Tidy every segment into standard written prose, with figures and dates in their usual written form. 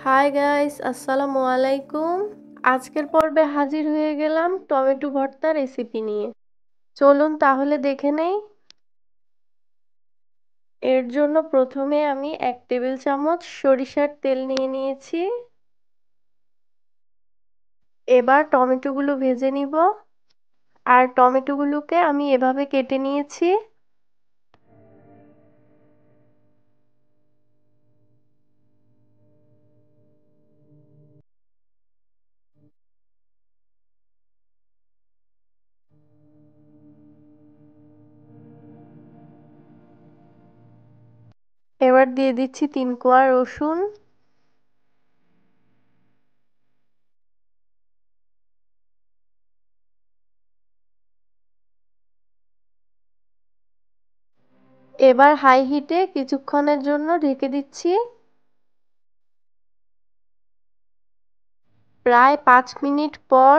Hi guys, আসসালামু আলাইকুম। আজকের পর্বে হাজির হয়ে গেলাম টমেটো ভর্তা রেসিপি নিয়ে। চলুন তাহলে দেখে নেই। এর জন্য প্রথমে আমি 1 টেবিল চামচ সরিষার তেল নিয়ে নিয়েছি। এবার টমেটোগুলো ভেজে নিব। আর টমেটোগুলোকে আমি এভাবে কেটে নিয়েছি। এবার দিয়ে দিচ্ছি 3 কোয়া রসুন। এবার হাই হিটে কিছুক্ষণের জন্য ঢেকে দিচ্ছি। প্রায় 5 মিনিট পর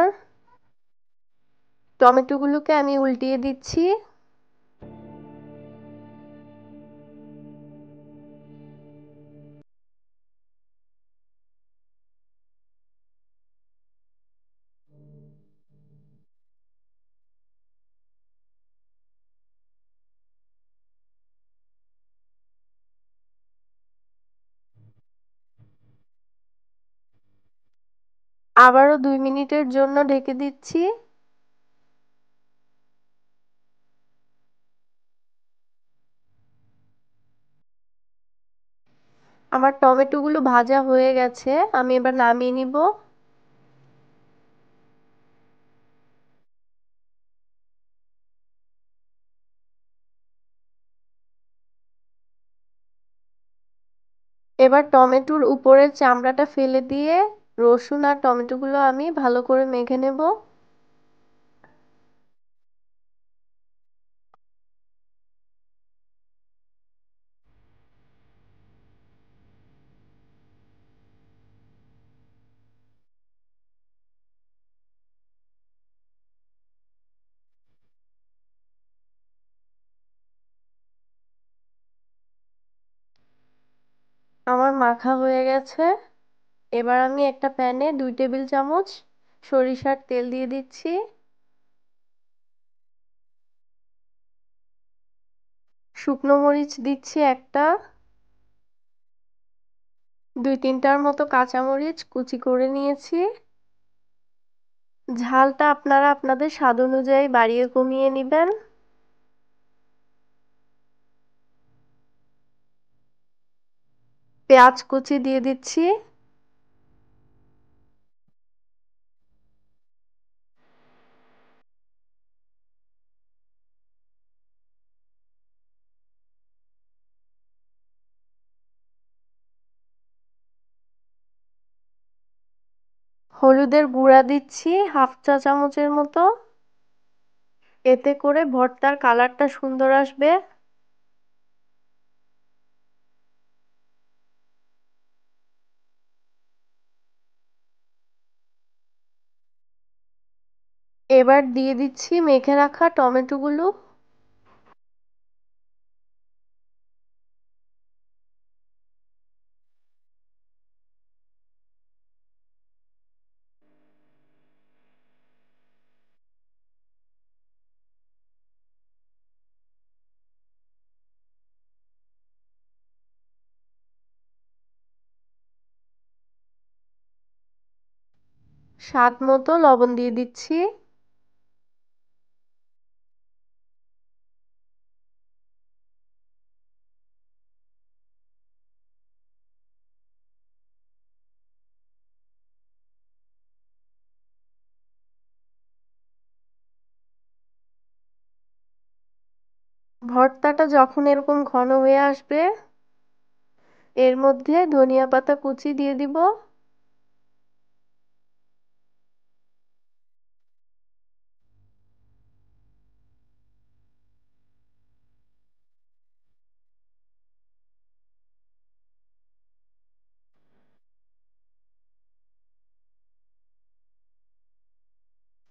টমেটোগুলোকে আমি উল্টিয়ে দিচ্ছি। আবারও 2 মিনিটের জন্য ঢেকে দিচ্ছি। আমার টমেটোগুলো ভাজা হয়ে গেছে, আমি এবার নামিয়ে নিব। এবার টমেটোর উপরের চামড়াটা ফেলে দিয়ে রসুন আর টমেটোগুলো আমি ভালো করে মেখে নেব। আমার মাখা হয়ে গেছে। এবার আমি একটা প্যানে 2 টেবিল চামচ সরিষার তেল দিয়ে দিচ্ছি। শুকনো মরিচ দিচ্ছি একটা। 2-3টার মতো কাঁচামরিচ কুচি করে নিয়েছি। ঝালটা আপনারা আপনাদের স্বাদ অনুযায়ী বাড়িয়ে কমিয়ে নিবেন। পেঁয়াজ কুচি দিয়ে দিচ্ছি। হলুদের গুঁড়া দিচ্ছি 1/2 চা চামচের মতো। এতে করে ভর্তার কালারটা সুন্দর আসবে। এবার দিয়ে দিচ্ছি মেখে রাখা টমেটোগুলো। স্বাদ মতো লবণ দিয়ে দিচ্ছি। ভর্তাটা যখন এরকম ঘন হয়ে আসবে, এর মধ্যে ধনিয়া পাতা কুচি দিয়ে দিব।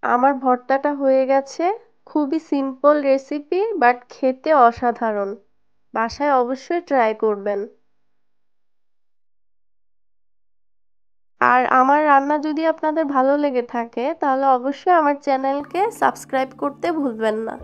আমার ভর্তাটা হয়ে গেছে। খুবই সিম্পল রেসিপি, বাট খেতে অসাধারণ। বাসায় অবশ্যই ট্রাই করবেন। আর আমার রান্না যদি আপনাদের ভালো লেগে থাকে তাহলে অবশ্যই আমার চ্যানেলকে সাবস্ক্রাইব করতে ভুলবেন না।